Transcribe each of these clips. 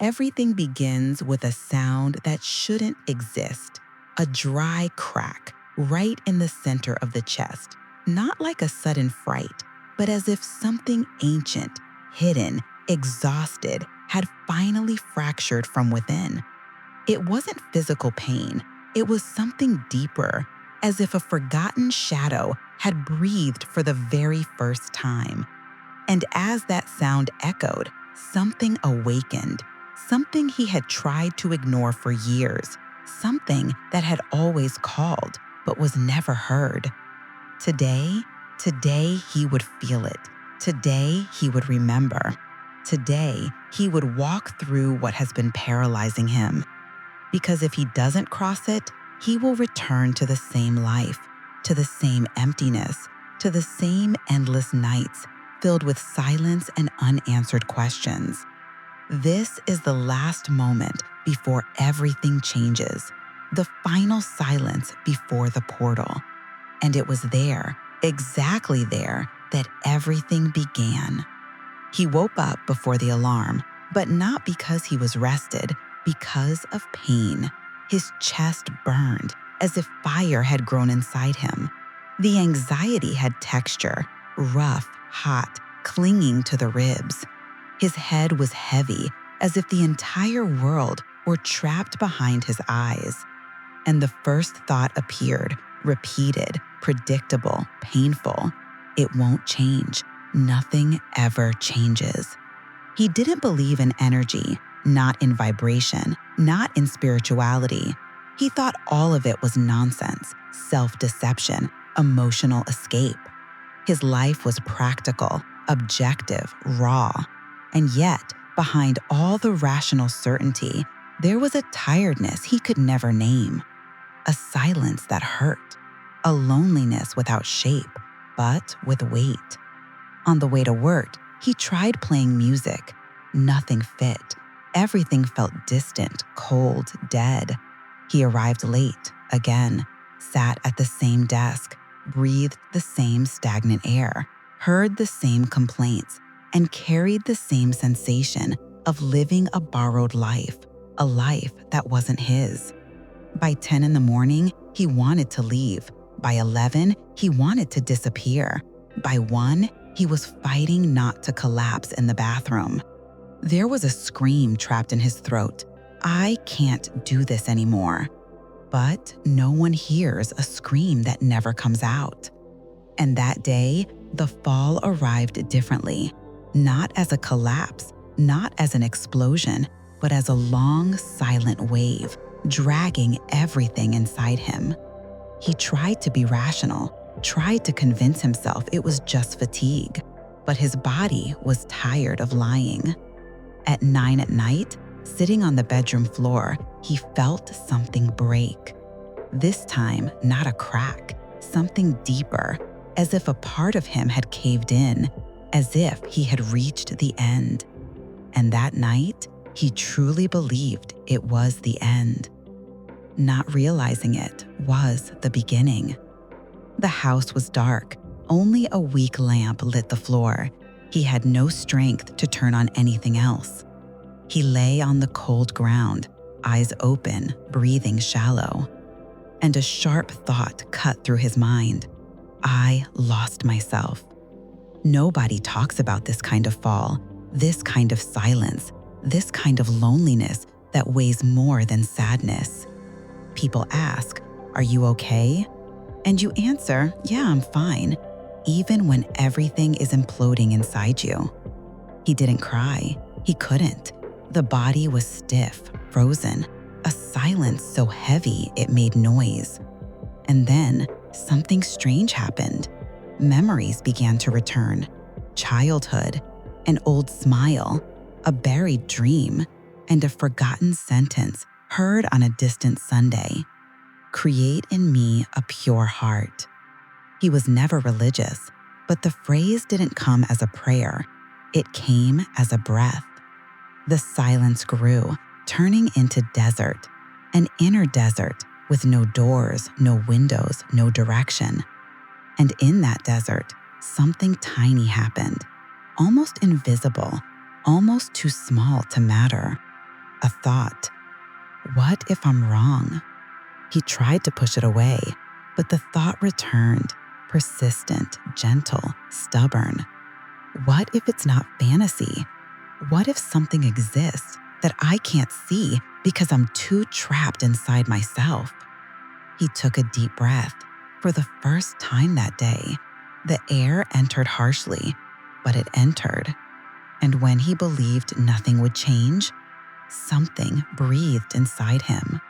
Everything begins with a sound that shouldn't exist, a dry crack right in the center of the chest, not like a sudden fright, but as if something ancient, hidden, exhausted had finally fractured from within. It wasn't physical pain, it was something deeper, as if a forgotten shadow had breathed for the very first time. And as that sound echoed, something awakened, something he had tried to ignore for years, something that had always called but was never heard. Today he would feel it. Today he would remember. Today he would walk through what has been paralyzing him. Because if he doesn't cross it, he will return to the same life, to the same emptiness, to the same endless nights filled with silence and unanswered questions. This is the last moment before everything changes, the final silence before the portal. And it was there, exactly there, that everything began. He woke up before the alarm, but not because he was rested, because of pain. His chest burned as if fire had grown inside him. The anxiety had texture, rough, hot, clinging to the ribs. His head was heavy, as if the entire world were trapped behind his eyes. And the first thought appeared, repeated, predictable, painful. It won't change. Nothing ever changes. He didn't believe in energy, not in vibration, not in spirituality. He thought all of it was nonsense, self-deception, emotional escape. His life was practical, objective, raw. And yet, behind all the rational certainty, there was a tiredness he could never name, a silence that hurt, a loneliness without shape, but with weight. On the way to work, he tried playing music. Nothing fit. Everything felt distant, cold, dead. He arrived late, again, sat at the same desk, breathed the same stagnant air, heard the same complaints, and carried the same sensation of living a borrowed life, a life that wasn't his. By 10 in the morning, he wanted to leave. By 11, he wanted to disappear. By 1, he was fighting not to collapse in the bathroom. There was a scream trapped in his throat. I can't do this anymore. But no one hears a scream that never comes out. And that day, the fall arrived differently, not as a collapse, not as an explosion, but as a long, silent wave, dragging everything inside him. He tried to be rational, tried to convince himself it was just fatigue, but his body was tired of lying. At 9 at night, sitting on the bedroom floor, he felt something break. This time, not a crack, something deeper, as if a part of him had caved in, as if he had reached the end. And that night, he truly believed it was the end. Not realizing it was the beginning. The house was dark. Only a weak lamp lit the floor. He had no strength to turn on anything else. He lay on the cold ground, eyes open, breathing shallow. And a sharp thought cut through his mind. I lost myself. Nobody talks about this kind of fall, this kind of silence, this kind of loneliness that weighs more than sadness. People ask, "Are you okay?" And you answer, "Yeah, I'm fine," even when everything is imploding inside you. He didn't cry. He couldn't. The body was stiff, frozen, a silence so heavy it made noise. And then something strange happened. Memories began to return. Childhood, an old smile, a buried dream, and a forgotten sentence heard on a distant Sunday. Create in me a pure heart. He was never religious, but the phrase didn't come as a prayer. It came as a breath. The silence grew, turning into desert, an inner desert with no doors, no windows, no direction. And in that desert, something tiny happened, almost invisible, almost too small to matter. a thought. What if I'm wrong? He tried to push it away, but the thought returned, persistent, gentle, stubborn. What if it's not fantasy? What if something exists that I can't see because I'm too trapped inside myself? He took a deep breath. For the first time that day, the air entered harshly, but it entered. And when he believed nothing would change, something breathed inside him.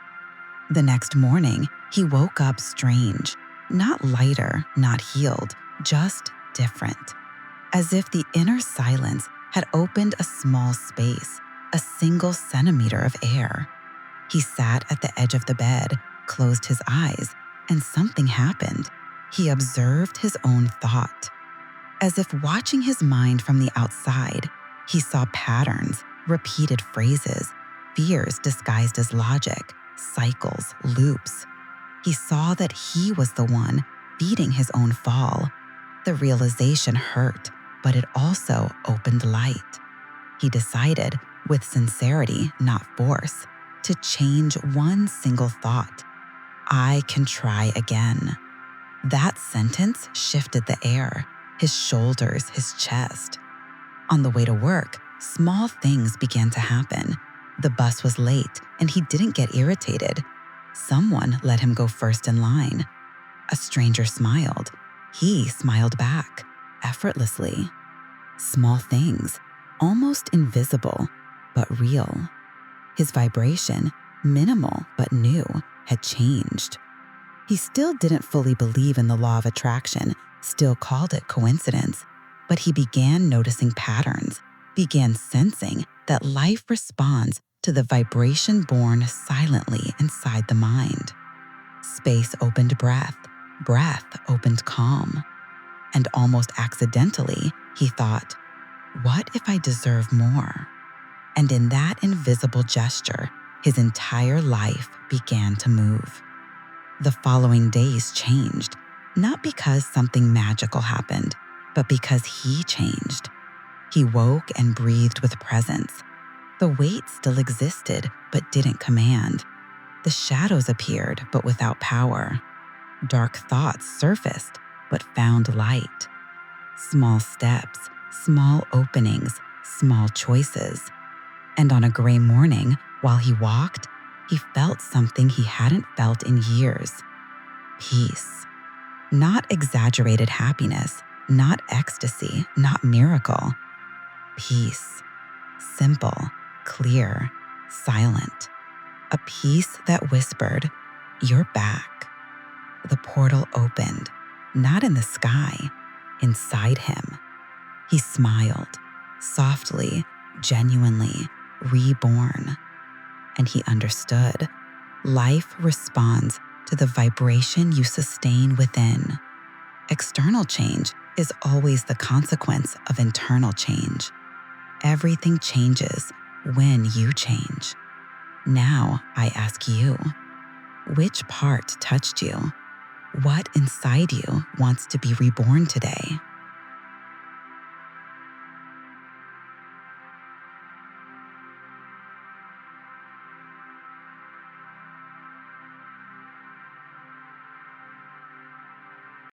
The next morning, he woke up strange, not lighter, not healed, just different. As if the inner silence had opened a small space, a single centimeter of air. He sat at the edge of the bed, closed his eyes, and something happened. He observed his own thought. As if watching his mind from the outside, he saw patterns, repeated phrases, fears disguised as logic, cycles, loops. He saw that he was the one feeding his own fall. The realization hurt, but it also opened light. He decided, with sincerity, not force, to change one single thought. I can try again. That sentence shifted the air, his shoulders, his chest. On the way to work, small things began to happen. The bus was late, and he didn't get irritated. Someone let him go first in line. A stranger smiled. He smiled back, effortlessly. Small things, almost invisible, but real. His vibration, minimal but new, had changed. He still didn't fully believe in the law of attraction, still called it coincidence, but he began noticing patterns, began sensing that life responds to the vibration born silently inside the mind. Space opened breath, breath opened calm. And almost accidentally, he thought, what if I deserve more? And in that invisible gesture, his entire life began to move. The following days changed, not because something magical happened, but because he changed. He woke and breathed with presence. The weight still existed, but didn't command. The shadows appeared, but without power. Dark thoughts surfaced, but found light. Small steps, small openings, small choices. And on a gray morning, while he walked, he felt something he hadn't felt in years. Peace. Not exaggerated happiness, not ecstasy, not miracle. Peace. Simple, clear, silent. A peace that whispered, "You're back." The portal opened, not in the sky, inside him. He smiled, softly, genuinely, reborn. And he understood. Life responds to the vibration you sustain within. External change is always the consequence of internal change. Everything changes when you change. Now I ask you, which part touched you? What inside you wants to be reborn today?